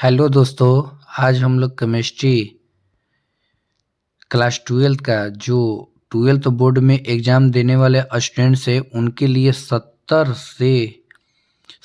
Hello दोस्तों। आज हम लोग केमिस्ट्री क्लास 12 का जो 12th बोर्ड में एग्ज़ाम देने वाले स्टूडेंट्स हैं उनके लिए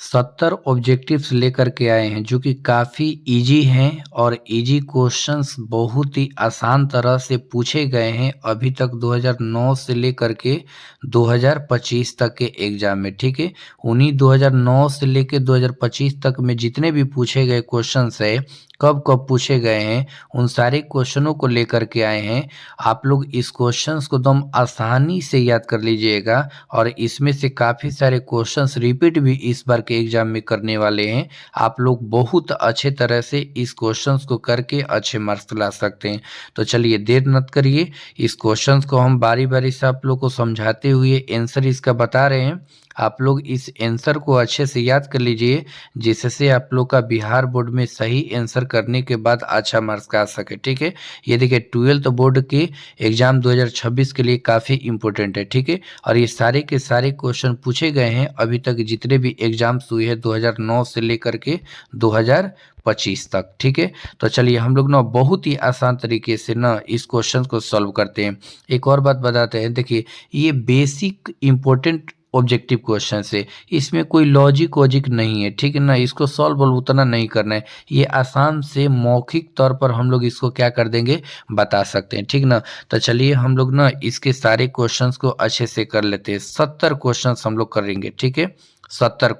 70 ऑब्जेक्टिव्स लेकर के आए हैं जो कि काफ़ी इजी हैं और इजी क्वेश्चंस बहुत ही आसान तरह से पूछे गए हैं अभी तक 2009 से लेकर के 2025 तक के एग्ज़ाम में। ठीक है, उन्हीं 2009 से लेकर 2025 तक में जितने भी पूछे गए क्वेश्चंस है कब कब पूछे गए हैं उन सारे क्वेश्चनों को लेकर के आए हैं। आप लोग इस क्वेश्चंस को एकदम आसानी से याद कर लीजिएगा और इसमें से काफ़ी सारे क्वेश्चंस रिपीट भी इस बार के एग्जाम में करने वाले हैं। आप लोग बहुत अच्छे तरह से इस क्वेश्चंस को करके अच्छे मार्क्स ला सकते हैं। तो चलिए देर मत करिए, इस क्वेश्चंस को हम बारी बारी से आप लोग को समझाते हुए आंसर इसका बता रहे हैं। आप लोग इस आंसर को अच्छे से याद कर लीजिए जिससे आप लोग का बिहार बोर्ड में सही आंसर करने के बाद अच्छा मार्क्स आ सके। ठीक है, ये देखिए 12th बोर्ड के एग्जाम 2026 के लिए काफ़ी इंपॉर्टेंट है। ठीक है, और ये सारे के सारे क्वेश्चन पूछे गए हैं अभी तक जितने भी एग्जाम्स हुए हैं 2009 से लेकर के 2025 तक। ठीक है, तो चलिए हम लोग ना बहुत ही आसान तरीके से ना इस क्वेश्चन को सॉल्व करते हैं। एक और बात बताते हैं, देखिए ये बेसिक इंपॉर्टेंट ऑब्जेक्टिव क्वेश्चन है, इसमें कोई लॉजिक वॉजिक नहीं है। ठीक है ना, इसको सॉल्व उतना नहीं करना है, ये आसान से मौखिक तौर पर हम लोग इसको क्या कर देंगे बता सकते हैं। ठीक ना, तो चलिए हम लोग ना इसके सारे क्वेश्चंस को अच्छे से कर लेते हैं। 70 क्वेश्चंस हम लोग करेंगे। ठीक है, 70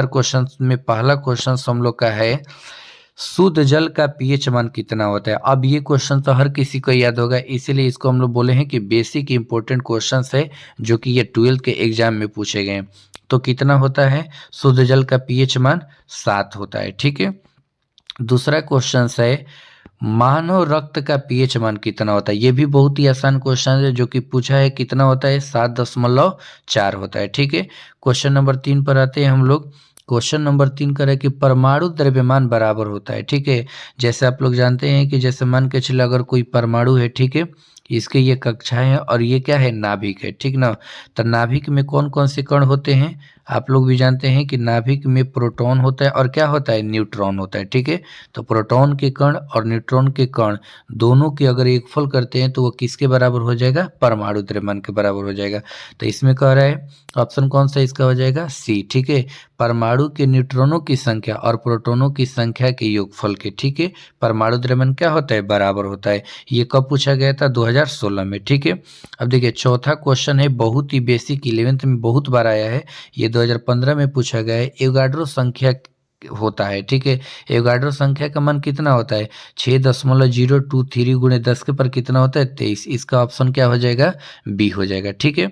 क्वेश्चंस में पहला क्वेश्चन हम लोग का है शुद्ध जल का पीएच मान कितना होता है। अब ये क्वेश्चन तो हर किसी को याद होगा, इसीलिए इसको हम लोग बोले हैं कि बेसिक इंपॉर्टेंट क्वेश्चंस है जो कि ये 12th के एग्जाम में पूछे गए हैं। तो कितना होता है शुद्ध जल का पीएच मान 7 होता है। ठीक है, दूसरा क्वेश्चन है मानव रक्त का पीएच मान कितना होता है। ये भी बहुत ही आसान क्वेश्चन है जो कि पूछा है कितना होता है 7.4 होता है। ठीक है, क्वेश्चन नंबर 3 पर आते हैं हम लोग। क्वेश्चन नंबर 3 का है कि परमाणु द्रव्यमान बराबर होता है। ठीक है, जैसे आप लोग जानते हैं कि जैसे मान के चले अगर कोई परमाणु है, ठीक है, इसके ये कक्षाएं हैं और ये क्या है नाभिक है। ठीक ना, तो नाभिक में कौन कौन से कण होते हैं आप लोग भी जानते हैं कि नाभिक में प्रोटॉन होता है और क्या होता है न्यूट्रॉन होता है। ठीक है, तो प्रोटॉन के कण और न्यूट्रॉन के कण दोनों की अगर योगफल करते हैं तो वो किसके बराबर हो जाएगा परमाणु द्रव्यमान के बराबर हो जाएगा। तो इसमें कह रहा है ऑप्शन कौन सा इसका हो जाएगा सी। ठीक है, परमाणु के न्यूट्रॉनों की संख्या और प्रोटॉनों की संख्या के योगफल के, ठीक है, परमाणु द्रव्यमान क्या होता है बराबर होता है। ये कब पूछा गया था 2016 में। ठीक है, अब देखिए चौथा क्वेश्चन है बहुत ही बेसिक, 11th में बहुत बार आया है, ये 2015 में पूछा गया है। एवोगाड्रो संख्या होता है। ठीक है, एवोगाड्रो संख्या का मान कितना होता है 6.023 गुणे 10 के पर कितना होता है 23। इसका ऑप्शन क्या हो जाएगा बी हो जाएगा। ठीक है,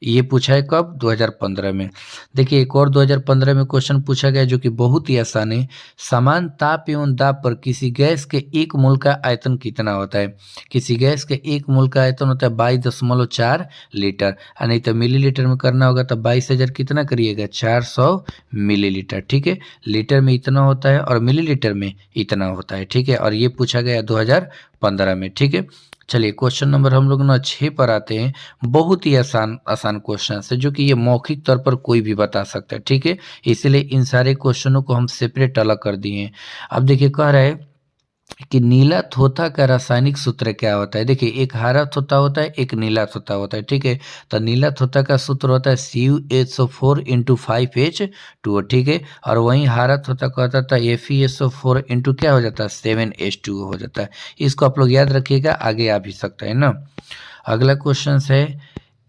ये पूछा है कब 2015 में। देखिए एक और 2015 में क्वेश्चन पूछा गया जो कि बहुत ही आसान है। समान ताप एवं दाब पर किसी गैस के एक मोल का आयतन कितना होता है। किसी गैस के एक मोल का आयतन होता है 22.4 लीटर, नहीं तो मिलीलीटर में करना होगा तो 22,000 कितना करिएगा 400 मिलीलीटर। ठीक है, लीटर में इतना होता है और मिलीलीटर में इतना होता है। ठीक है, और ये पूछा गया 2015 में। ठीक है, चलिए क्वेश्चन नंबर हम लोग ना 6 पर आते हैं। बहुत ही आसान आसान क्वेश्चन है जो कि ये मौखिक तौर पर कोई भी बता सकता है। ठीक है, इसलिए इन सारे क्वेश्चनों को हम सेपरेट अलग कर दिए हैं। अब देखिए कह रहा है कि नीला थोथा का रासायनिक सूत्र क्या होता है। देखिए एक हरा थोथा होता है एक नीला थोथा होता है। ठीक है, तो नीला थोथा का सूत्र होता है CuSO4 इंटू 5H2। ठीक है, और वहीं हरा थोथा का होता था FeSO4 इंटू क्या हो जाता है 7H2 हो जाता है। इसको आप लोग याद रखिएगा, आगे आ भी सकता है ना। अगला क्वेश्चन है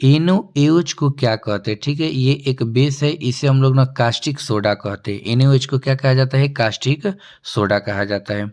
NaOH को क्या कहते हैं। ठीक है, ये एक बेस है, इसे हम लोग ना कास्टिक सोडा कहते हैं। NaOH को क्या कहा जाता है कास्टिक सोडा कहा जाता है।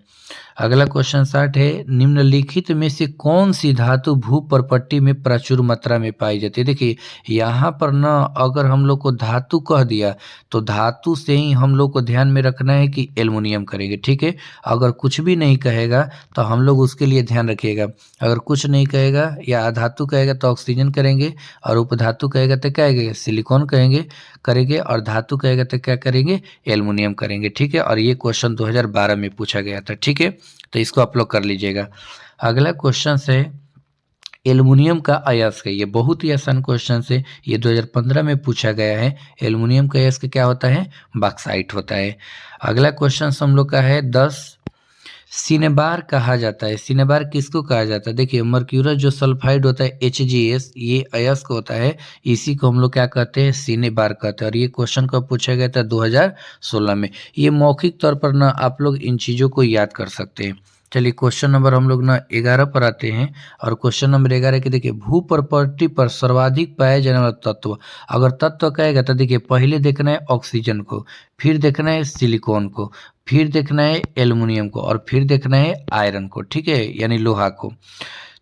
अगला क्वेश्चन 60 है निम्नलिखित में से कौन सी धातु भूपर्पट्टी में प्रचुर मात्रा में पाई जाती है। देखिए यहाँ पर ना अगर हम लोग को धातु कह दिया तो धातु से ही हम लोग को ध्यान में रखना है कि एल्युमिनियम करेंगे। ठीक है, अगर कुछ भी नहीं कहेगा तो हम लोग उसके लिए ध्यान रखिएगा। अगर कुछ नहीं कहेगा या अधातु कहेगा तो ऑक्सीजन करेंगे, और उपधातु कहेगा तो क्या कहेंगे सिलिकॉन करेंगे, और धातु कहेगा तो क्या करेंगे एल्युमिनियम करेंगे। ठीक है, और ये क्वेश्चन 2012 में पूछा गया था। ठीक है, तो इसको आप लोग कर लीजिएगा। अगला क्वेश्चन है एल्युमिनियम का अयस्क है। ये बहुत ही आसान क्वेश्चन है, ये 2015 में पूछा गया है। एल्युमिनियम का अयस्क क्या होता है? बॉक्साइट होता है। अगला क्वेश्चन हम लोग का है 10, सिनेबार कहा जाता है। सिनेबार किसको कहा जाता है? देखिए मर्क्यूरस जो सल्फाइड होता है HgS, ये अयस्क होता है, इसी को हम लोग क्या कहते हैं? सिनेबार कहते हैं। और ये क्वेश्चन कब पूछा गया था? 2016 में। ये मौखिक तौर पर ना आप लोग इन चीज़ों को याद कर सकते हैं। चलिए क्वेश्चन नंबर हम लोग ना 11 पर आते हैं। और क्वेश्चन नंबर 11 के देखिए, भू प्रॉपर्टी पर सर्वाधिक पाया जाने वाला तत्व। अगर तत्व कहेगा तो देखिए पहले देखना है ऑक्सीजन को, फिर देखना है सिलिकॉन को, फिर देखना है एल्युमिनियम को, और फिर देखना है आयरन को, ठीक है, यानी लोहा को।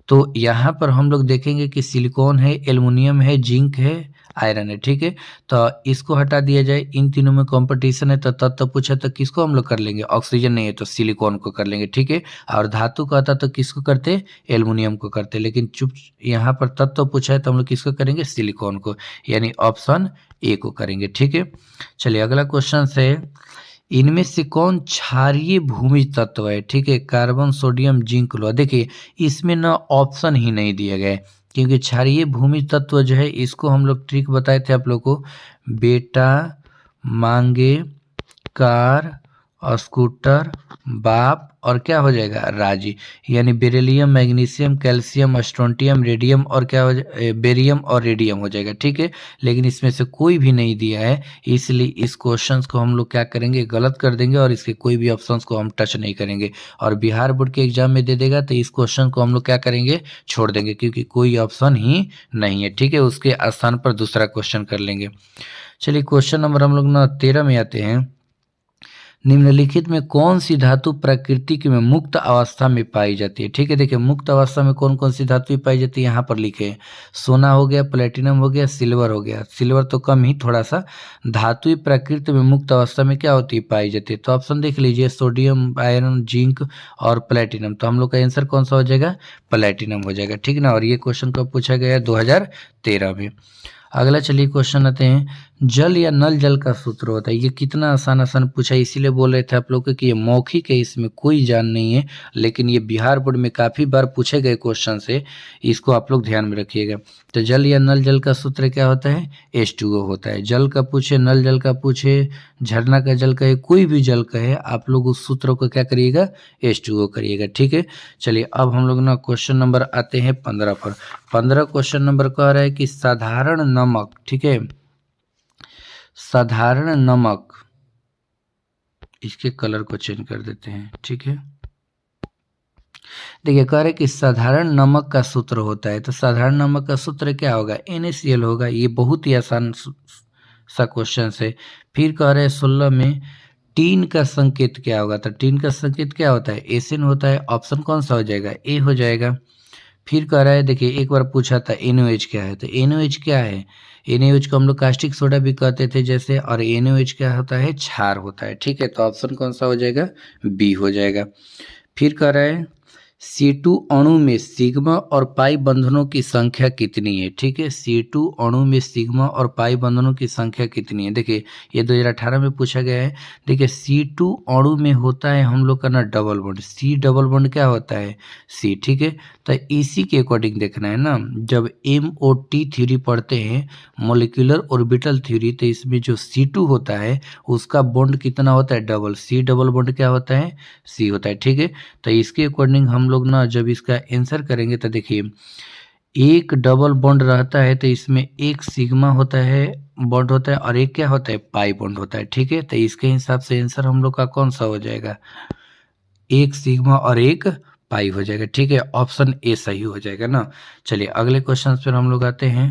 तो यहाँ पर हम लोग देखेंगे कि सिलिकॉन है, एल्युमिनियम है, जिंक है, आयरन है, ठीक है। तो इसको हटा दिया जाए, इन तीनों में कंपटीशन है, तो तत्व पूछा तो किसको हम लोग कर लेंगे? ऑक्सीजन नहीं है तो सिलिकॉन को कर लेंगे, ठीक है। और धातु कहता तो किसको करते? एल्युमिनियम को करते। लेकिन चुप, यहाँ पर तत्व पूछा है तो हम लोग किसको करेंगे? सिलिकॉन को, यानी ऑप्शन ए को करेंगे, ठीक है। चलिए अगला क्वेश्चन है, इनमें से कौन क्षारीय भूमि तत्व है? ठीक है, कार्बन, सोडियम, जिंक, लोहा। देखिए इसमें ना ऑप्शन ही नहीं दिया गया है, क्योंकि क्षारीय भूमि तत्व जो है इसको हम लोग ट्रिक बताए थे आप लोग को, बेटा, मांगे, कार, स्कूटर, बाप, और क्या हो जाएगा? राजी। यानी beryllium, magnesium, calcium, strontium, radium, और क्या हो जाए? बेरियम और रेडियम हो जाएगा, ठीक है। लेकिन इसमें से कोई भी नहीं दिया है, इसलिए इस क्वेश्चंस को हम लोग क्या करेंगे? गलत कर देंगे, और इसके कोई भी ऑप्शंस को हम टच नहीं करेंगे। और बिहार बोर्ड के एग्जाम में दे देगा तो इस क्वेश्चन को हम लोग क्या करेंगे? छोड़ देंगे, क्योंकि कोई ऑप्शन ही नहीं है, ठीक है। उसके स्थान पर दूसरा क्वेश्चन कर लेंगे। चलिए क्वेश्चन नंबर हम लोग ना 13 में आते हैं। निम्नलिखित में कौन सी धातु प्रकृति में मुक्त अवस्था में पाई जाती है? ठीक है, देखिए मुक्त अवस्था में कौन कौन सी धातु पाई जाती है यहाँ पर लिखे हैं। सोना हो गया, प्लेटिनम हो गया, सिल्वर हो गया। सिल्वर तो कम ही थोड़ा सा। धातु प्रकृति में मुक्त अवस्था में क्या होती है? पाई जाती है। तो ऑप्शन देख लीजिए, सोडियम, आयरन, जिंक और प्लेटिनम। तो हम लोग का आंसर कौन सा हो जाएगा? प्लेटिनम हो जाएगा, ठीक ना। और ये क्वेश्चन कब पूछा गया है? 2013 में। अगला चलिए क्वेश्चन आते हैं, जल या नल जल का सूत्र होता है। ये कितना आसान आसान पूछा है, इसीलिए बोल रहे थे आप लोग को कि ये मौखिक है, इसमें कोई जान नहीं है। लेकिन ये बिहार बोर्ड में काफ़ी बार पूछे गए क्वेश्चन से, इसको आप लोग ध्यान में रखिएगा। तो जल या नल जल का सूत्र क्या होता है? H2O होता है। जल का पूछे, नल जल का पूछे, झरना का जल कहे, कोई भी जल कहे, आप लोग उस सूत्र को क्या करिएगा? H2O करिएगा, ठीक है। चलिए अब हम लोग ना क्वेश्चन नंबर आते हैं 15 पर। 15 क्वेश्चन नंबर कह रहा है कि साधारण नमक, ठीक है, साधारण नमक, इसके कलर को चेंज कर देते हैं, ठीक है। देखिए कह रहे कि साधारण नमक का सूत्र होता है, तो साधारण नमक का सूत्र क्या होगा? NaCl होगा। ये बहुत ही आसान सा क्वेश्चन है। फिर कह रहे हैं 16 में, टीन का संकेत क्या होगा? तो टीन का संकेत क्या होता है? एसिन होता है। ऑप्शन कौन सा हो जाएगा? ए हो जाएगा। फिर कह रहा है, देखिए एक बार पूछा था NaOH क्या है, तो NaOH क्या है? NaOH को हम लोग कास्टिक सोडा भी कहते थे जैसे, और NaOH क्या होता है? क्षार होता है, ठीक है। तो ऑप्शन कौन सा हो जाएगा? बी हो जाएगा। फिर कह रहा है C2 अणु में सिग्मा और पाई बंधनों की संख्या कितनी है? ठीक है, C2 अणु में सिग्मा और पाई बंधनों की संख्या कितनी है? देखिए ये 2018 में पूछा गया है। देखिए C2 अणु में होता है हम लोग का ना double bond, C double bond क्या होता है? C, ठीक है। तो इसी के अकॉर्डिंग देखना है ना, जब MOT थ्योरी पढ़ते हैं, मोलिकुलर ऑर्बिटल थ्योरी, तो इसमें जो C2 होता है उसका बॉन्ड कितना होता है? डबल। C डबल बॉन्ड क्या होता है? C होता है, ठीक है। तो इसके अकॉर्डिंग हम लोग ना जब इसका आंसर करेंगे तो देखिए एक डबल बॉन्ड रहता है, तो इसमें एक सिग्मा होता है, बॉन्ड होता है, और एक क्या होता है? पाई बॉन्ड होता है, ठीक है। तो इसके हिसाब से आंसर हम लोग का कौन सा हो जाएगा? एक सिग्मा और एक पाई हो जाएगा, ठीक है। ऑप्शन ए सही हो जाएगा ना। चलिए अगले क्वेश्चन पर हम लोग आते हैं।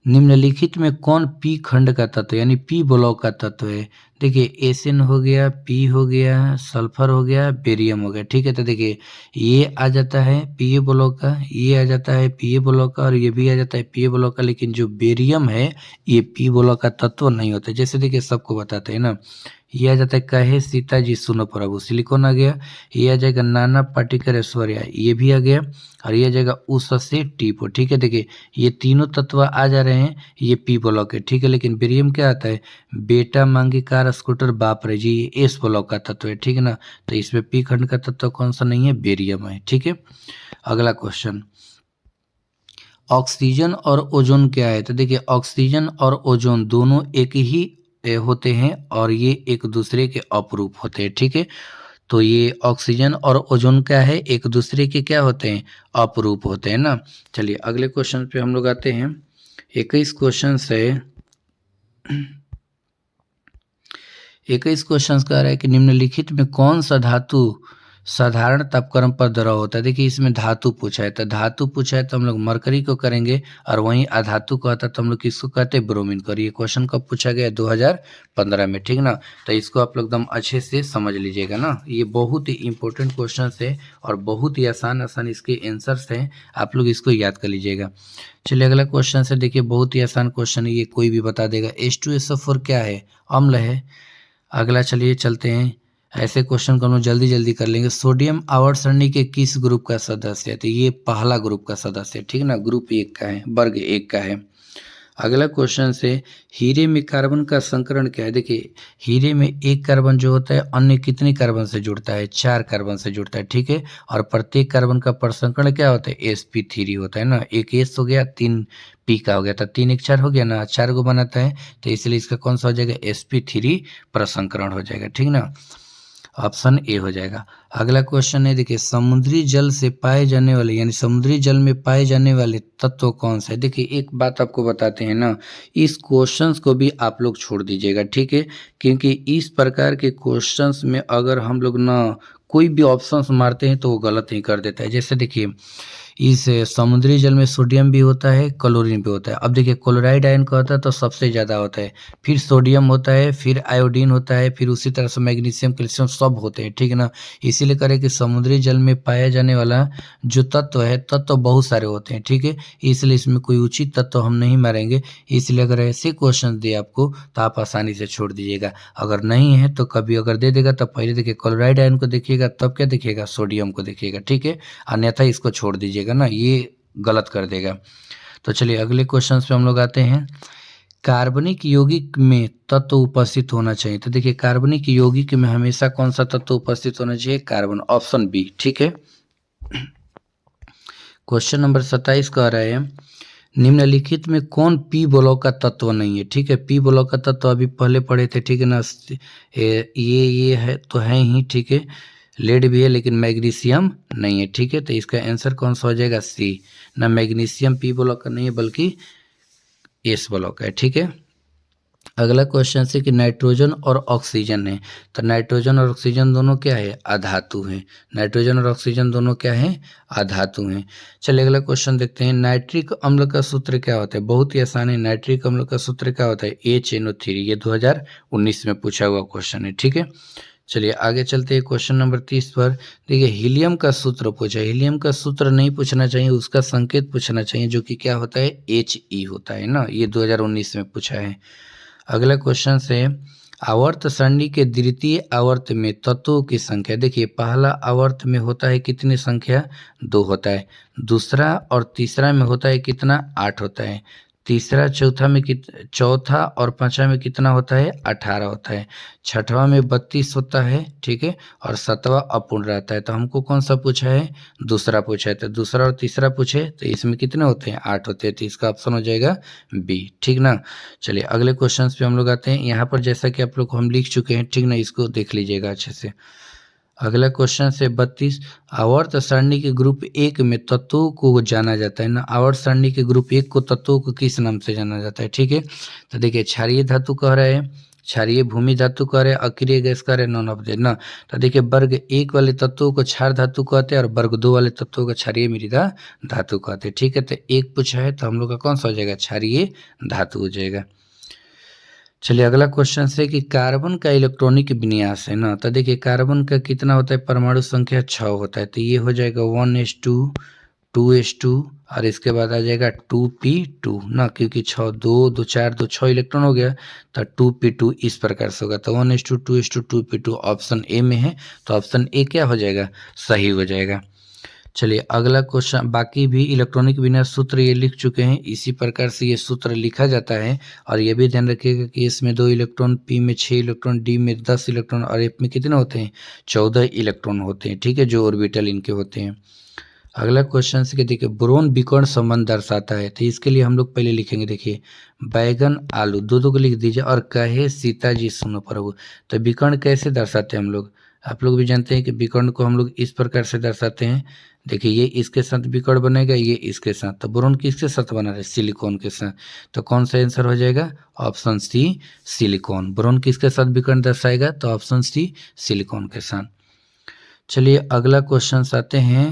निम्नलिखित में कौन पी खंड का तत्व यानी पी ब्लॉक का तत्व है? देखिए एसिन हो गया, पी हो गया, सल्फर हो गया, बेरियम हो गया, ठीक है। तो देखिए ये आ जाता है पी ब्लॉक का, ये आ जाता है पी ब्लॉक का, और ये भी आ जाता है पी ब्लॉक का। लेकिन जो बेरियम है ये पी ब्लॉक का तत्व नहीं होता। जैसे देखिए सबको बताते हैं ना, ये आ जाता है कहे सीता जी सुनो प्रभु, सिलिकॉन आ गया। ये आ जाएगा नाना पाटेकर ऐश्वर्या, ये भी आ गया। और ये आ जाएगा उस से टीपो, ठीक है। देखिए ये तीनों तत्व आ जा रहे हैं, ये पी ब्लॉक है, ठीक है। लेकिन बेरियम क्या आता है? बेटा, मांगी, कार, स्कूटर, बाप रे जी, ये एस ब्लॉक का तत्व है, ठीक है ना। तो इसमें पी खंड का तत्व कौन सा नहीं है? बेरियम है, ठीक है। अगला क्वेश्चन, ऑक्सीजन और ओजोन क्या है? तो देखिए ऑक्सीजन और ओजोन दोनों एक ही होते हैं और ये एक दूसरे के अपरूप होते हैं, ठीक है। तो ये ऑक्सीजन और ओजोन क्या है, एक दूसरे के क्या होते हैं, अपरूप होते हैं ना। चलिए अगले क्वेश्चन पे हम लोग आते हैं। 21 क्वेश्चन से 21 क्वेश्चन कह रहा है कि निम्नलिखित में कौन सा धातु साधारण तापक्रम पर द्रव होता है? देखिए इसमें धातु पूछा है, तो धातु पूछा है तो हम लोग मरकरी को करेंगे, और वहीं अधातु को आता तो हम लोग किसको कहते हैं, ब्रोमीन को। और ये क्वेश्चन कब पूछा गया, 2015 में, ठीक ना। तो इसको आप लोग एकदम अच्छे से समझ लीजिएगा ना, ये बहुत ही इंपॉर्टेंट क्वेश्चन है और बहुत ही आसान आसान इसके आंसर्स हैं, आप लोग इसको याद कर लीजिएगा। चलिए अगला क्वेश्चन से देखिए, बहुत ही आसान क्वेश्चन है, ये कोई भी बता देगा। H2SO4 क्या है, अम्ल है। अगला चलिए चलते हैं, ऐसे क्वेश्चन को हम लोग जल्दी जल्दी कर लेंगे। सोडियम आवर्त सारणी के किस ग्रुप का सदस्य है? तो ये पहला ग्रुप का सदस्य है, ठीक ना, ग्रुप 1 का है, वर्ग 1 का है। अगला क्वेश्चन से, हीरे में कार्बन का संकरण क्या है? देखिए हीरे में एक कार्बन जो होता है अन्य कितने कार्बन से जुड़ता है, 4 कार्बन से जुड़ता है, ठीक है। और प्रत्येक कार्बन का प्रसंकरण क्या होता है, sp3 होता है ना। एक s हो गया, 3 p का हो गया, तो 3 एक 4 हो गया ना, 4 को बनाता है, तो इसलिए इसका कौन सा हो जाएगा, sp3 प्रसंकरण हो जाएगा, ठीक ना, ऑप्शन ए हो जाएगा। अगला क्वेश्चन है, देखिए समुद्री जल से पाए जाने वाले, यानी समुद्री जल में पाए जाने वाले तत्व कौन सा है? देखिए एक बात आपको बताते हैं ना, इस क्वेश्चंस को भी आप लोग छोड़ दीजिएगा, ठीक है, क्योंकि इस प्रकार के क्वेश्चंस में अगर हम लोग ना कोई भी ऑप्शंस मारते हैं तो वो गलत ही कर देता है। जैसे देखिए इस समुद्री जल में सोडियम भी होता है, क्लोरीन भी होता है। अब देखिए क्लोराइड आयन का होता है तो सबसे ज़्यादा होता है, फिर सोडियम होता है, फिर आयोडीन होता है, फिर उसी तरह से मैग्नीशियम, कैल्शियम सब होते हैं, ठीक है ना। इसीलिए करें कि समुद्री जल में पाया जाने वाला जो तत्व है, तत्व बहुत सारे होते हैं, ठीक है, इसलिए इसमें कोई उचित तत्व हम नहीं मारेंगे। इसलिए अगर ऐसे क्वेश्चन दे आपको तो आप आसानी से छोड़ दीजिएगा। अगर नहीं है तो कभी अगर दे देगा तो पहले देखिए क्लोराइड आयन को देखिएगा, तब क्या देखिएगा, सोडियम को देखिएगा, ठीक है, अन्यथा इसको छोड़ दीजिएगा ना, ये गलत कर देगा। तो चलिए अगले क्वेश्चन पे हम लोग आते हैं। कार्बनिक यौगिक में तत्व उपस्थित होना चाहिए, तो देखिए कार्बनिक यौगिक में हमेशा कौन सा तत्व उपस्थित होना चाहिए, कार्बन, ऑप्शन बी, ठीक है। क्वेश्चन नंबर 27 कह रहे हैं, निम्नलिखित में कौन पी ब्लॉक का तत्व नहीं है? ठीक है, पी ब्लॉक का तत्व अभी पहले पढ़े थे, ठीक है ना, ये है तो है ही, ठीक है, लेड भी है लेकिन मैग्नीशियम नहीं है, ठीक है। तो इसका आंसर कौन सा हो जाएगा, सी, ना मैग्नीशियम पी ब्लॉक का नहीं है बल्कि एस ब्लॉक है, ठीक है। अगला क्वेश्चन से कि नाइट्रोजन और ऑक्सीजन है, तो नाइट्रोजन और ऑक्सीजन दोनों क्या है, अधातु हैं। नाइट्रोजन और ऑक्सीजन दोनों क्या हैं, अधातु हैं। चलिए अगला क्वेश्चन देखते हैं, नाइट्रिक अम्ल का सूत्र क्या होता है? बहुत ही आसान है, नाइट्रिक अम्ल का सूत्र क्या होता है, HNO3। ये 2019 में पूछा हुआ क्वेश्चन है, ठीक है। चलिए आगे चलते हैं क्वेश्चन नंबर 30 पर। देखिए हीलियम का सूत्र पूछा है, हीलियम का सूत्र नहीं पूछना चाहिए, उसका संकेत पूछना चाहिए, जो कि क्या होता है, He होता है ना, ये 2019 में पूछा है। अगला क्वेश्चन से, आवर्त सारणी के द्वितीय आवर्त में तत्वों की संख्या, देखिए पहला आवर्त में होता है कितनी संख्या, 2 होता है, दूसरा और तीसरा में होता है कितना, 8 होता है, तीसरा चौथा और पांचवा में कितना होता है, 18 होता है, छठवां में 32 होता है, ठीक है, और सातवां अपूर्ण रहता है। तो हमको कौन सा पूछा है, दूसरा पूछा है, तो दूसरा और तीसरा पूछे तो इसमें कितने होते हैं, 8 होते हैं, तो इसका ऑप्शन हो जाएगा बी, ठीक ना। चलिए अगले क्वेश्चन पे हम लोग आते हैं। यहाँ पर जैसा कि आप लोग हम लिख चुके हैं, ठीक ना, इसको देख लीजिएगा अच्छे से। अगला क्वेश्चन से 32, आवर्त सारणी के ग्रुप 1 में तत्वों को जाना जाता है ना, आवर्त सारणी के ग्रुप 1 को तत्वों को किस नाम से जाना जाता है, ठीक है। तो देखिए क्षारीय धातु कह रहे हैं, क्षारीय भूमि धातु कह रहे हैं, अक्रिय गैस कह रहे हैं, नॉन ऑफ द ना। तो देखिए वर्ग 1 वाले तत्वों को क्षार धातु कहते हैं और वर्ग 2 वाले तत्वों को क्षारीय मृदा धातु कहते हैं, ठीक है। तो एक पूछा है तो हम लोग का कौन सा हो जाएगा, क्षारीय धातु हो जाएगा। चलिए अगला क्वेश्चन से कि कार्बन का इलेक्ट्रॉनिक विन्यास है ना, तो देखिए कार्बन का कितना होता है, परमाणु संख्या 6 होता है, तो ये हो जाएगा 1s2 2s2 और इसके बाद आ जाएगा 2p2 ना, क्योंकि 6 2 2 4 2 6 इलेक्ट्रॉन हो गया, तो 2p2 इस प्रकार से होगा। तो 1s2 2s2 2p2 option A में है, तो ऑप्शन ए क्या हो जाएगा, सही हो जाएगा। चलिए अगला क्वेश्चन, बाकी भी इलेक्ट्रॉनिक विन्यास सूत्र ये लिख चुके हैं, इसी प्रकार से ये सूत्र लिखा जाता है। और ये भी ध्यान रखिएगा कि इसमें 2 इलेक्ट्रॉन, पी में 6 इलेक्ट्रॉन, डी में 10 इलेक्ट्रॉन और एफ में कितने होते हैं, 14 इलेक्ट्रॉन होते हैं, ठीक है, जो ऑर्बिटल इनके होते हैं। अगला क्वेश्चन से कि देखिए बोरोन विकर्ण संबंध दर्शाता है, तो इसके लिए हम लोग पहले लिखेंगे, देखिए बैगन आलू दो दो को लिख दीजिए और कहे सीता जी सुनो प्रभु। तो विकर्ण कैसे दर्शाते हैं हम लोग, आप लोग भी जानते हैं कि विकर्ण को हम लोग इस प्रकार से दर्शाते हैं। देखिए ये इसके साथ विकर्ण बनेगा, ये इसके साथ, तो बोरोन किसके साथ बना रहा है, सिलिकॉन के साथ। तो कौन सा आंसर हो जाएगा, ऑप्शन सी सिलिकॉन। बोरोन किसके साथ विकर्ण दर्शाएगा, तो ऑप्शन सी सिलिकॉन के साथ। चलिए अगला क्वेश्चन आते हैं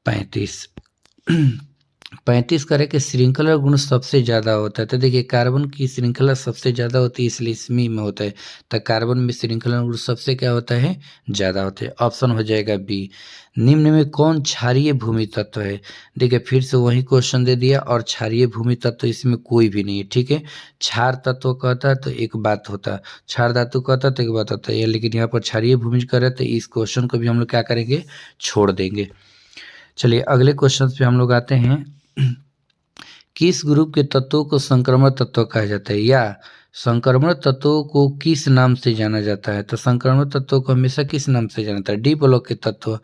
35। 35 करें कि श्रृंखला गुण सबसे ज़्यादा होता है, तो देखिए कार्बन की श्रृंखला सबसे ज़्यादा होती है, इसलिए इसमें में होता है। तो कार्बन में श्रृंखला गुण सबसे क्या होता है, ज़्यादा होते हैं। ऑप्शन हो जाएगा बी। निम्न में कौन क्षारीय भूमि तत्व है, देखिए फिर से वही क्वेश्चन दे दिया, और क्षारीय भूमि तत्व इसमें कोई भी नहीं है, ठीक है। क्षार तत्व कहता है तो एक बात होता, क्षार धातु कहता तो एक बात होता है, लेकिन यहाँ पर क्षारीय भूमि करे तो इस क्वेश्चन को भी हम लोग क्या करेंगे, छोड़ देंगे। चलिए अगले क्वेश्चन पे हम लोग आते हैं। किस ग्रुप के तत्वों को संक्रमण तत्व कहा जाता है, या संक्रमण तत्वों को किस नाम से जाना जाता है, तो संक्रमण तत्वों को हमेशा किस नाम से जाना जाता है, डी ब्लॉक के तत्व।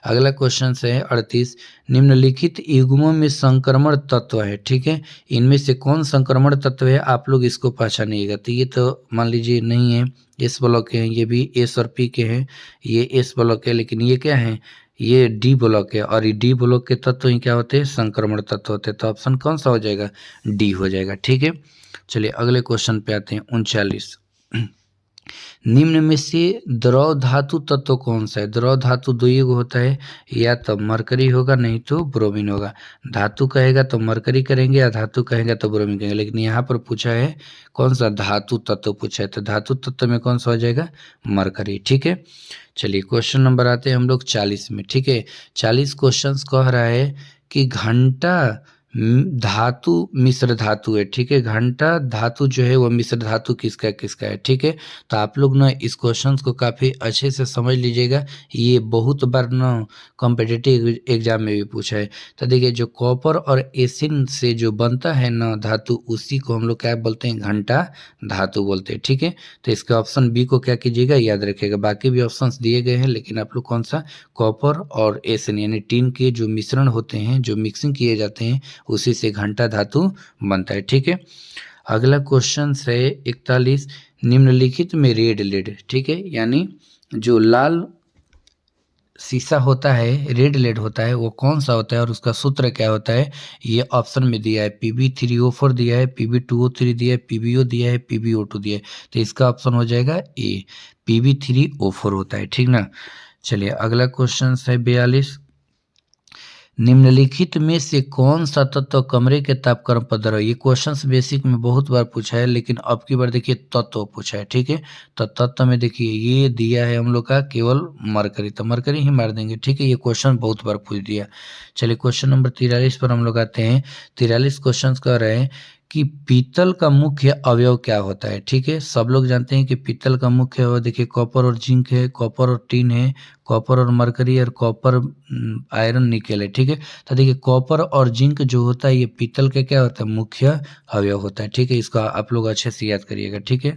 अगला क्वेश्चन है 38। निम्नलिखित युग्मों में संक्रमण तत्व है, ठीक है, इनमें से कौन संक्रमण तत्व है, आप लोग इसको पहचानिएगा। तो ये तो मान लीजिए नहीं है, एस ब्लॉक के हैं, ये भी एस और पी के हैं, ये एस ब्लॉक है, लेकिन ये क्या है, ये डी ब्लॉक है, और ये डी ब्लॉक के तत्व ही क्या होते हैं, संक्रमण तत्व होते हैं। तो ऑप्शन कौन सा हो जाएगा, डी हो जाएगा, ठीक है। चलिए अगले क्वेश्चन पे आते हैं 39। निम्न में से द्रव धातु तत्व कौन सा है, द्रव धातु दो ही होता है, या तो मरकरी होगा नहीं तो ब्रोमीन होगा। धातु कहेगा तो मरकरी करेंगे, या धातु कहेगा तो ब्रोमीन करेंगे, लेकिन यहाँ पर पूछा है कौन सा धातु तत्व पूछा है, तो धातु तत्व में कौन सा हो जाएगा, मरकरी, ठीक है। चलिए क्वेश्चन नंबर आते हैं हम लोग 40 में, ठीक है। 40 क्वेश्चन कह रहा है कि घंटा धातु मिश्र धातु है, ठीक है, घंटा धातु जो है वो मिश्र धातु किसका किसका है, ठीक है। तो आप लोग ना इस क्वेश्चन को काफ़ी अच्छे से समझ लीजिएगा, ये बहुत बार ना कॉम्पिटिटिव एग्जाम में भी पूछा है। तो देखिए जो कॉपर और एसिन से जो बनता है ना धातु, उसी को हम लोग क्या बोलते हैं, घंटा धातु बोलते हैं, ठीक है। तो इसके ऑप्शन बी को क्या कीजिएगा, याद रखिएगा। बाकी भी ऑप्शंस दिए गए हैं, लेकिन आप लोग कौन सा, कॉपर और एसिन यानी टीन के जो मिश्रण होते हैं, जो मिक्सिंग किए जाते हैं, उसी से घंटा धातु बनता है, ठीक है। अगला क्वेश्चन है 41। निम्नलिखित में रेड लेड, ठीक है, यानी जो लाल शीशा होता है, रेड लेड होता है, वो कौन सा होता है और उसका सूत्र क्या होता है, ये ऑप्शन में दिया है। Pb3O4 दिया है, Pb2O3 दिया है, PbO दिया है, PbO2 दिया है। तो इसका ऑप्शन हो जाएगा ए, Pb3O4 होता है, ठीक ना। चलिए अगला क्वेश्चन है 42। निम्नलिखित में से कौन सा तत्व कमरे के तापक्रम पर द्रव, ये क्वेश्चंस बेसिक में बहुत बार पूछा है, लेकिन अब की बार देखिए तत्व पूछा है, ठीक है। तो तत्व में देखिए ये दिया है हम लोग का केवल मरकरी, तो मरकरी ही मार देंगे, ठीक है। ये क्वेश्चन बहुत बार पूछ दिया। चलिए क्वेश्चन नंबर 43 पर हम लोग आते हैं। 43 क्वेश्चन कह रहे हैं कि पीतल का मुख्य अवयव क्या होता है, ठीक है। सब लोग जानते हैं कि पीतल का मुख्य अवयव देखिए कॉपर और जिंक है, कॉपर और टिन है, कॉपर और मरकरी, और कॉपर आयरन निकेल है, ठीक है। तो देखिए कॉपर और जिंक जो होता है ये पीतल का क्या होता है, मुख्य अवयव होता है, ठीक है। इसका आप लोग अच्छे से याद करिएगा, ठीक है।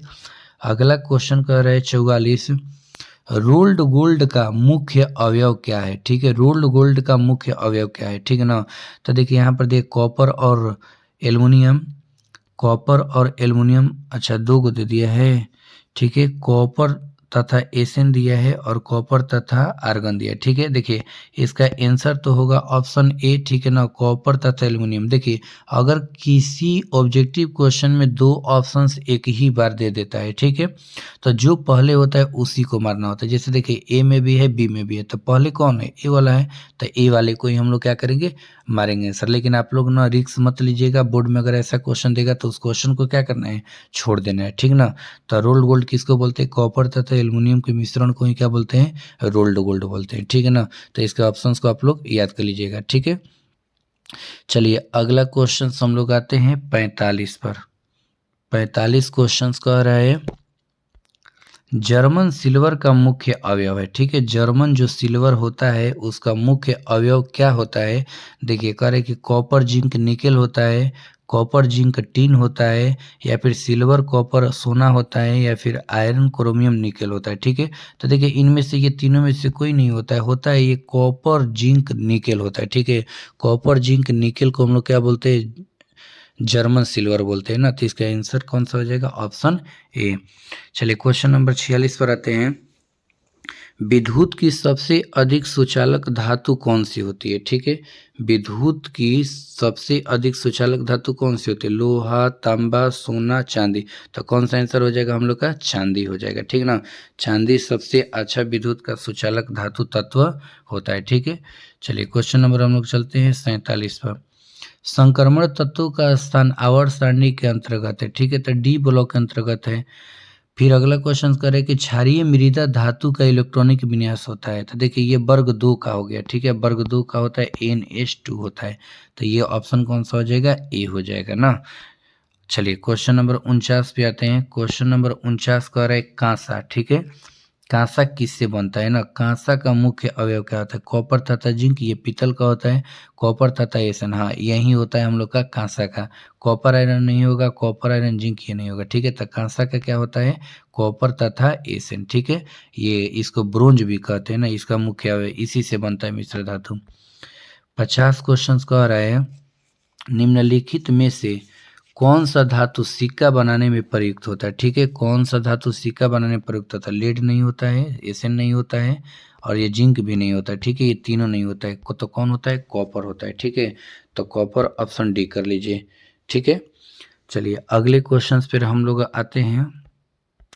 अगला क्वेश्चन कह रहे हैं 44। रोल्ड गोल्ड का मुख्य अवयव क्या है, ठीक है, रोल्ड गोल्ड का मुख्य अवयव क्या है, ठीक है ना। तो देखिए यहाँ पर देखिए कॉपर और एल्युमिनियम, कॉपर और एल्युमिनियम, अच्छा दो को दे दिया है, ठीक है, कॉपर तथा एसिन दिया है, और कॉपर तथा आर्गन दिया है, ठीक है। देखिए इसका आंसर तो होगा ऑप्शन ए, ठीक है ना, कॉपर तथा एल्युमिनियम। देखिए अगर किसी ऑब्जेक्टिव क्वेश्चन में दो ऑप्शंस एक ही बार दे देता है, ठीक है, तो जो पहले होता है उसी को मारना होता है। जैसे देखिए ए में भी है, बी में भी है, तो पहले कौन है, ए वाला है, तो ए वाले को ही हम लोग क्या करेंगे, मारेंगे सर। लेकिन आप लोग ना रिस्क मत लीजिएगा, बोर्ड में अगर ऐसा क्वेश्चन देगा तो उस क्वेश्चन को क्या करना है, छोड़ देना है, ठीक ना। तो रोल्ड गोल्ड किसको बोलते हैं, कॉपर तथा एल्युमिनियम के मिश्रण को ही क्या बोलते हैं, रोल्ड गोल्ड बोलते हैं, ठीक है ना। तो इसके ऑप्शंस को आप लोग याद कर लीजिएगा, ठीक है। चलिए अगला क्वेश्चन हम लोग आते हैं 45 पर। 45 क्वेश्चन कह रहा है जर्मन सिल्वर का मुख्य अवयव है, ठीक है, जर्मन जो सिल्वर होता है उसका मुख्य अवयव क्या होता है। देखिए कह रहे कि कॉपर जिंक निकेल होता है, कॉपर जिंक टिन होता है, या फिर सिल्वर कॉपर सोना होता है, या फिर आयरन क्रोमियम निकल होता है। ठीक है, तो देखिए इनमें से ये तीनों में से कोई नहीं होता है ये कॉपर जिंक निकल होता है। ठीक है, कॉपर जिंक निकल को हम लोग क्या बोलते हैं, जर्मन सिल्वर बोलते हैं ना। तो इसका आंसर कौन सा हो जाएगा, ऑप्शन ए। चलिए क्वेश्चन नंबर 46 पर आते हैं। विद्युत की सबसे अधिक सुचालक धातु कौन सी होती है। ठीक है, विद्युत की सबसे अधिक सुचालक धातु कौन सी होती है, लोहा, तांबा, सोना, चांदी। तो कौन सा आंसर हो जाएगा हम लोग का, चांदी हो जाएगा। ठीक ना, चांदी सबसे अच्छा विद्युत का सुचालक धातु तत्व होता है। ठीक है, चलिए क्वेश्चन नंबर हम लोग चलते हैं 47 पर। संक्रमण तत्वों का स्थान आवर्त सारणी के अंतर्गत है। ठीक है, तो डी ब्लॉक के अंतर्गत है। फिर अगला क्वेश्चन करें कि क्षारीय मृदा धातु का इलेक्ट्रॉनिक विन्यास होता है। तो देखिए ये वर्ग 2 का हो गया। ठीक है, वर्ग 2 का होता है NH2 होता है। तो ये ऑप्शन कौन सा हो जाएगा, ए हो जाएगा ना। चलिए क्वेश्चन नंबर 49 पे आते हैं। क्वेश्चन नंबर 49 कह रहा है कांसा। ठीक है, कांसा किससे बनता है ना, कांसा का मुख्य अवयव क्या होता है, कॉपर तथा जिंक। ये पीतल का होता है, कॉपर तथा एसन, हाँ यही होता है हम लोग का कांसा का। कॉपर आयरन नहीं होगा, कॉपर आयरन जिंक ये नहीं होगा। ठीक है, तो कांसा का क्या होता है, कॉपर तथा एसन। ठीक है, ये इसको ब्रोंज भी कहते हैं ना, इसका मुख्य अवयव इसी से बनता है मिश्र धातु। 50 क्वेश्चन कह रहा है निम्नलिखित में से कौन सा धातु सिक्का बनाने में प्रयुक्त होता है। ठीक है, कौन सा धातु सिक्का बनाने में प्रयुक्त होता है, लेड नहीं होता है, एसन नहीं होता है, और ये जिंक भी नहीं होता है। ठीक है, ये तीनों नहीं होता है, तो कौन होता है, कॉपर होता है। ठीक है, तो कॉपर ऑप्शन डी कर लीजिए। ठीक है, चलिए अगले क्वेश्चन पर हम लोग आते हैं।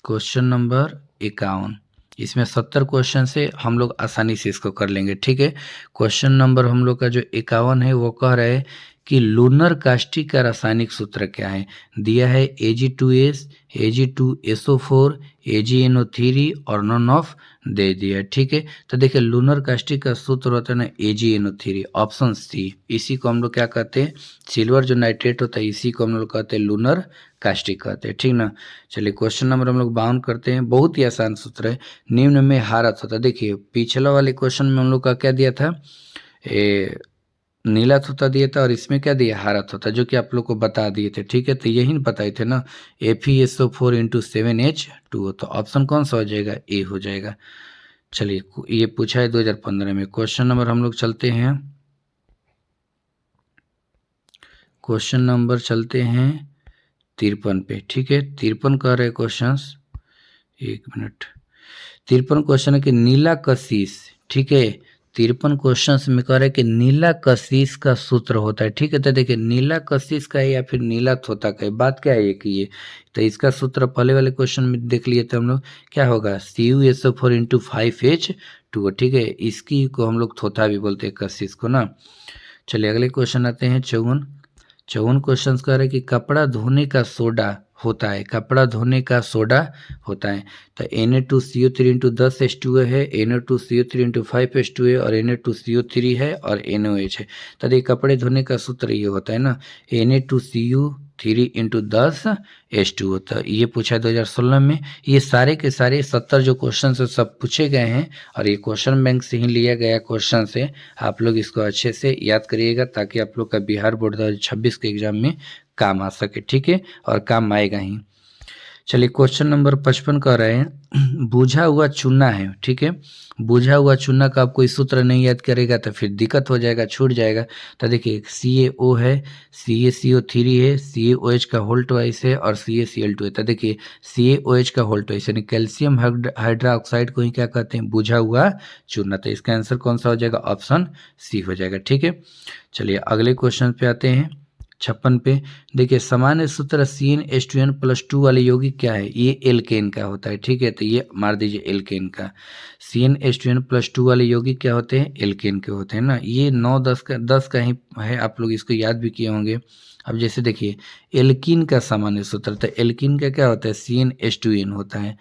क्वेश्चन नंबर 51, इसमें 70 क्वेश्चन से हम लोग आसानी से इसको कर लेंगे। ठीक है, क्वेश्चन नंबर हम लोग का जो 51 है वो कह रहा है कि लूनर कास्टिक का रासायनिक सूत्र क्या है। दिया है Ag2S, Ag2SO4, AgNO3 और नॉन ऑफ दे दिया है। ठीक है, तो देखिए लूनर कास्टिक का सूत्र होता है ना AgNO3, ऑप्शन सी। इसी को हम लोग क्या कहते हैं, सिल्वर जो नाइट्रेट होता है इसी को हम लोग कहते हैं लूनर कास्टिक कहते हैं। ठीक ना, चलिए क्वेश्चन नंबर हम लोग 52 करते हैं। बहुत ही आसान सूत्र है, निम्न में हारत होता है। देखिए पिछला वाले क्वेश्चन में हम लोग का क्या दिया था, नीला थोता दिया था, और इसमें क्या दिया, हरा थोता, जो कि आप लोग को बता दिए थे। ठीक है, तो यही बताए थे ना, FeSO4 × 7H2। तो ऑप्शन कौन सा हो जाएगा, ए हो जाएगा। चलिए ये पूछा है 2015 में। क्वेश्चन नंबर हम लोग चलते हैं, क्वेश्चन नंबर चलते हैं 53 पे। ठीक है, 53 कह रहे क्वेश्चन, एक मिनट। 53 क्वेश्चन है कि नीला कशिश। ठीक है, 53 क्वेश्चन में कह रहे हैं कि नीला कशिश का सूत्र होता है। ठीक है, तो देखिए नीला कशिश का है या फिर नीला थोता का है, बात क्या है कि ये, तो इसका सूत्र पहले वाले क्वेश्चन में देख लिए थे हम लोग, क्या होगा, CuSO4 × 5H2। ठीक है, इसकी को हम लोग थोता भी बोलते हैं कशिश को ना। चलिए अगले क्वेश्चन आते हैं 54 क्वेश्चन कह रहे हैं कि कपड़ा धोने का सोडा होता है, कपड़ा धोने का सोडा होता है। तो Na2CO3 × 10H2O है, Na2CO3 × 5H2O है, और Na2CO3 है, और NOH है। तो ये कपड़े धोने का सूत्र ये होता है ना, Na2CO3 × 10H2O होता है। ये पूछा है 2016 में। ये सारे के सारे 70 जो क्वेश्चन है सब पूछे गए हैं, और ये क्वेश्चन बैंक से ही लिया गया क्वेश्चन से। आप लोग इसको अच्छे से याद करिएगा ताकि आप लोग का बिहार बोर्ड 2026 के एग्जाम में काम आ सके। ठीक है, और काम आएगा ही। चलिए क्वेश्चन नंबर 55 कह रहे हैं बुझा हुआ चूना है। ठीक है, बुझा हुआ चूना का आप कोई सूत्र नहीं याद करेगा तो फिर दिक्कत हो जाएगा, छूट जाएगा। तो देखिए CaO है, CaCO3 है, CaOH का होल ट्वाइस है, और CaCl2 है। तो देखिए CaOH का होल ट्वाइस यानी कैल्शियम हाइड्रोक्साइड को ही क्या कहते हैं, बुझा हुआ चूना। तो इसका आंसर कौन सा हो जाएगा, ऑप्शन सी हो जाएगा। ठीक है, चलिए अगले क्वेश्चन पे आते हैं 56 पे। देखिए सामान्य सूत्र CnH2n+2 वाले यौगिक क्या है, ये एल्केन का होता है। ठीक है, तो ये मार दीजिए एल्केन का। CnH2n+2 वाले यौगिक क्या होते हैं, एल्केन के होते हैं ना। ये 9-10 का ही है, आप लोग इसको याद भी किए होंगे। अब जैसे देखिए एल्कीन का सामान्य सूत्र, तो एल्कीन का क्या होता है, CnH2n होता है।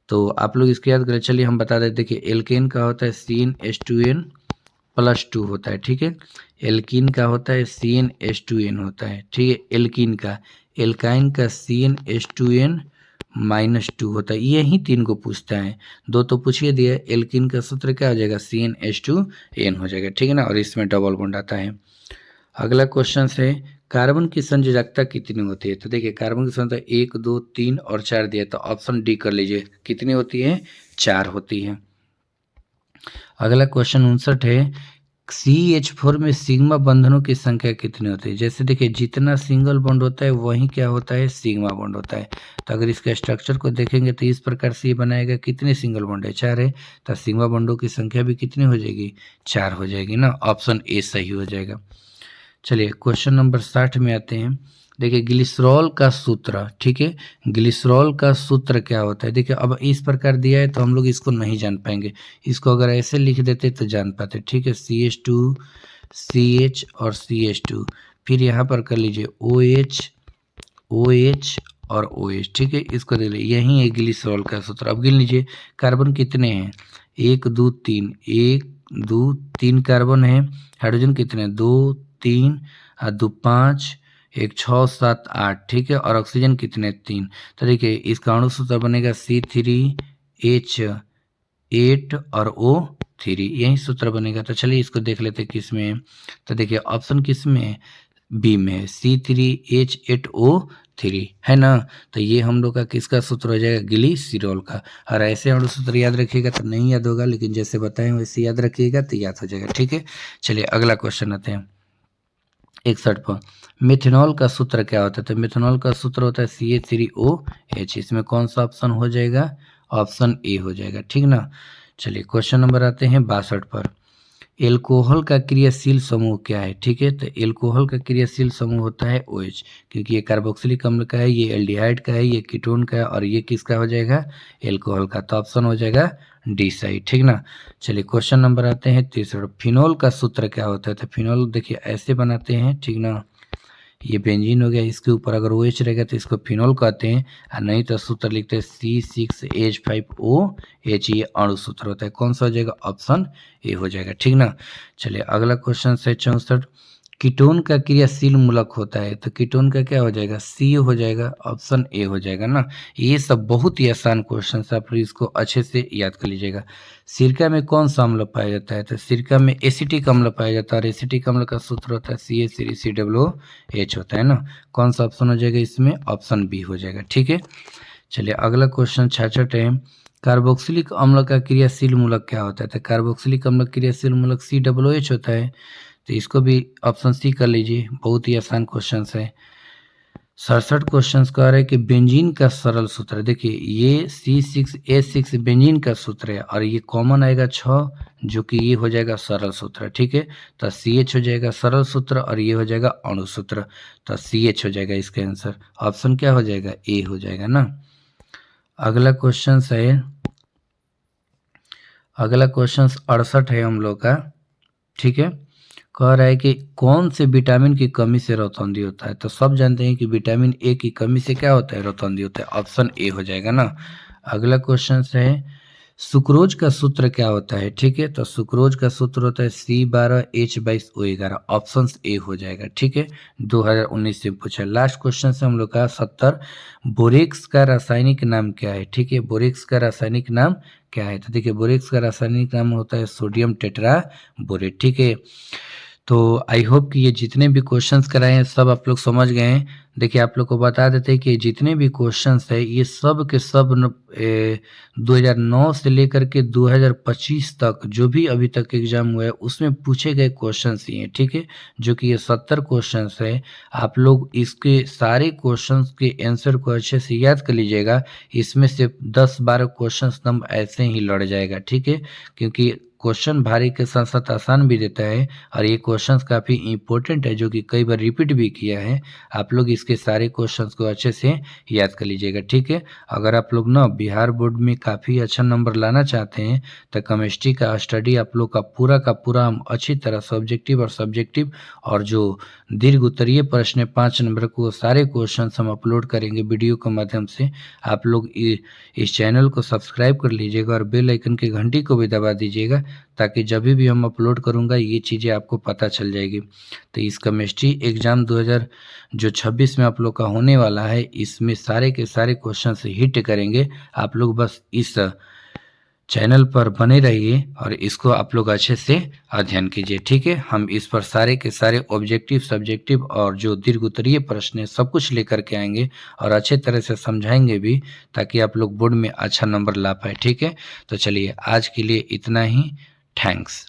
तो आप लोग इसको याद करें। चलिए हम बता देते, देखिए एल्केन का होता है CnH2n+2 होता है। ठीक है, एल्कीन का होता है CnH2n होता है। ठीक है, एल्कीन का, एल्काइन का CnH2n-2 होता है। यही 3 को पूछता है, 2 तो पूछिए दिया। एल्कीन का सूत्र क्या हो जाएगा, CnH2n हो जाएगा। ठीक है ना, और इसमें डबल बॉन्ड आता है। अगला क्वेश्चन है कार्बन की संयोजकता कितनी होती है? तो देखिए कार्बन की संयोजकता 1, 2, 3 और 4 दिया है, तो ऑप्शन डी कर लीजिए। कितनी होती है? 4 होती है। अगला क्वेश्चन 59 है, CH4 में सिग्मा बंधनों की संख्या कितनी होती है? जैसे देखिए जितना सिंगल बॉन्ड होता है वही क्या होता है? सिग्मा बॉन्ड होता है। तो अगर इसका स्ट्रक्चर को देखेंगे तो इस प्रकार से ये बनाएगा। कितने सिंगल बॉन्ड है? 4 है, तो सिग्मा बॉन्डों की संख्या भी कितनी हो जाएगी? 4 हो जाएगी ना। ऑप्शन ए सही हो जाएगा। चलिए क्वेश्चन नंबर 60 में आते हैं। देखिए ग्लिसरॉल का सूत्र, ठीक है, ग्लिसरॉल का सूत्र क्या होता है? देखिए अब इस प्रकार दिया है तो हम लोग इसको नहीं जान पाएंगे। इसको अगर ऐसे लिख देते तो जान पाते, ठीक है। CH2 CH और CH2, फिर यहाँ पर कर लीजिए OH OH और OH, ठीक है। इसको देख लीजिए, यही है ग्लिसरॉल का सूत्र। अब गिन लीजिए कार्बन कितने हैं? 1 2 3, 1 2 3 कार्बन है। हाइड्रोजन कितने? 2 3 और 2 5, 1 6 7 8, ठीक है। और ऑक्सीजन कितने? 3। तो देखिए इसका अणु सूत्र बनेगा C3H8 और O3, यही सूत्र बनेगा। तो चलिए इसको देख लेते हैं किस में है। तो देखिए ऑप्शन किस में है? बी में है, C3H8O3, है ना। तो ये हम लोग का किसका सूत्र हो जाएगा? ग्लिसरॉल का। और ऐसे अणु सूत्र याद रखिएगा तो नहीं याद होगा, लेकिन जैसे बताएं वैसे याद रखिएगा तो याद हो जाएगा, ठीक है। चलिए अगला क्वेश्चन आते हैं 61 पर। मिथेनॉल का सूत्र क्या होता है? तो मिथेनॉल का सूत्र होता है CH3OH। इसमें कौन सा ऑप्शन हो जाएगा? ऑप्शन ए हो जाएगा, ठीक ना। चलिए क्वेश्चन नंबर आते हैं 62 पर। एल्कोहल का क्रियाशील समूह क्या है? ठीक है, तो एल्कोहल का क्रियाशील समूह होता है OH, क्योंकि ये कार्बोक्सिलिक अम्ल का है, ये एल्डिहाइड का है, ये कीटोन का है, और ये किसका हो जाएगा? एल्कोहल का। तो ऑप्शन हो जाएगा डी सही, ठीक ना। चलिए क्वेश्चन नंबर आते हैं 63। फिनोल का सूत्र क्या होता है? तो फिनोल देखिए ऐसे बनाते हैं, ठीक ना। ये बेंजीन हो गया, इसके ऊपर अगर OH रहेगा तो इसको फिनोल कहते हैं, और नहीं तो सूत्र लिखते हैं C6H5OH। ये अणु सूत्र होता है। कौन सा हो जाएगा? ऑप्शन ए हो जाएगा, ठीक ना। चलिए अगला क्वेश्चन है 64। कीटोन का क्रियाशील मूलक होता है, तो कीटोन का क्या हो जाएगा? सी हो जाएगा, ऑप्शन ए हो जाएगा ना। ये सब बहुत ही आसान क्वेश्चन है, आप इसको अच्छे से याद कर लीजिएगा। सिरका में कौन सा अम्ल पाया जाता है? तो सिरका में एसिटिक अम्ल पाया जाता है, और एसिटिक अम्ल का सूत्र होता है CH3COOH होता है ना। कौन सा ऑप्शन हो जाएगा इसमें? ऑप्शन बी हो जाएगा, ठीक है। चलिए अगला क्वेश्चन 66 है। कार्बोक्सिलिक अम्ल का क्रियाशील मूलक क्या होता है? तो कार्बोक्सिलिक अम्ल क्रियाशील मूलक COOH होता है। तो इसको भी ऑप्शन सी कर लीजिए, बहुत ही आसान क्वेश्चन है। 67 क्वेश्चन कह रहे हैं कि बेंजीन का सरल सूत्र। देखिए ये C6H6 बेंजीन का सूत्र है, और ये कॉमन आएगा 6, जो कि ये हो जाएगा सरल सूत्र, ठीक है। तो CH हो जाएगा सरल सूत्र, और ये हो जाएगा अणु सूत्र। तो CH हो जाएगा इसका आंसर। ऑप्शन क्या हो जाएगा? ए हो जाएगा ना। अगला क्वेश्चन है, अगला क्वेश्चन 68 है हम लोग का, ठीक है। कह रहा है कि कौन से विटामिन की कमी से रतौंधी होता है? तो सब जानते हैं कि विटामिन ए की कमी से क्या होता है? रतौंधी होता है। ऑप्शन ए हो जाएगा ना। अगला क्वेश्चन है, सुक्रोज का सूत्र क्या होता है? ठीक है, तो सुक्रोज का सूत्र होता है C12H22O11। ऑप्शन ए हो जाएगा, ठीक है। 2019 से पूछा। लास्ट क्वेश्चन से हम लोग का 70। बोरेक्स का रासायनिक नाम क्या है? ठीक है, बोरेक्स का रासायनिक नाम क्या है? तो देखिए बोरेक्स का रासायनिक नाम होता है सोडियम टेट्रा बोरेट, ठीक है। तो आई होप कि ये जितने भी क्वेश्चंस कराए हैं सब आप लोग समझ गए हैं। देखिए आप लोग को बता देते हैं कि जितने भी क्वेश्चंस है ये सब के सब 2009 से लेकर के 2025 तक जो भी अभी तक एग्जाम हुआ है उसमें पूछे गए क्वेश्चंस ही हैं, ठीक है। जो कि ये 70 क्वेश्चंस है। आप लोग इसके सारे क्वेश्चंस के आंसर को अच्छे से याद कर लीजिएगा। इसमें से 10-12 क्वेश्चंस नंब ऐसे ही लड़ जाएगा, ठीक है। क्योंकि क्वेश्चन भारी के साथ साथ आसान भी देता है, और ये क्वेश्चंस काफ़ी इंपॉर्टेंट है जो कि कई बार रिपीट भी किया है। आप लोग इसके सारे क्वेश्चंस को अच्छे से याद कर लीजिएगा, ठीक है। अगर आप लोग ना बिहार बोर्ड में काफ़ी अच्छा नंबर लाना चाहते हैं तो केमिस्ट्री का स्टडी आप लोग का पूरा हम अच्छी तरह सब्जेक्टिव और जो दीर्घ उत्तरीय प्रश्न 5 नंबर को सारे क्वेश्चन हम अपलोड करेंगे वीडियो के माध्यम से। आप लोग इस चैनल को सब्सक्राइब कर लीजिएगा और बेल आइकन की घंटी को भी दबा दीजिएगा, ताकि जब भी हम अपलोड करूंगा ये चीज़ें आपको पता चल जाएगी। तो इस केमिस्ट्री एग्ज़ाम 2026 में आप लोग का होने वाला है, इसमें सारे के सारे क्वेश्चन से हिट करेंगे। आप लोग बस इस चैनल पर बने रहिए और इसको आप लोग अच्छे से अध्ययन कीजिए, ठीक है। हम इस पर सारे के सारे ऑब्जेक्टिव, सब्जेक्टिव और जो दीर्घ उत्तरीय प्रश्न है सब कुछ लेकर के आएंगे और अच्छे तरह से समझाएंगे भी, ताकि आप लोग बोर्ड में अच्छा नंबर ला पाए, ठीक है। तो चलिए आज के लिए इतना ही। थैंक्स।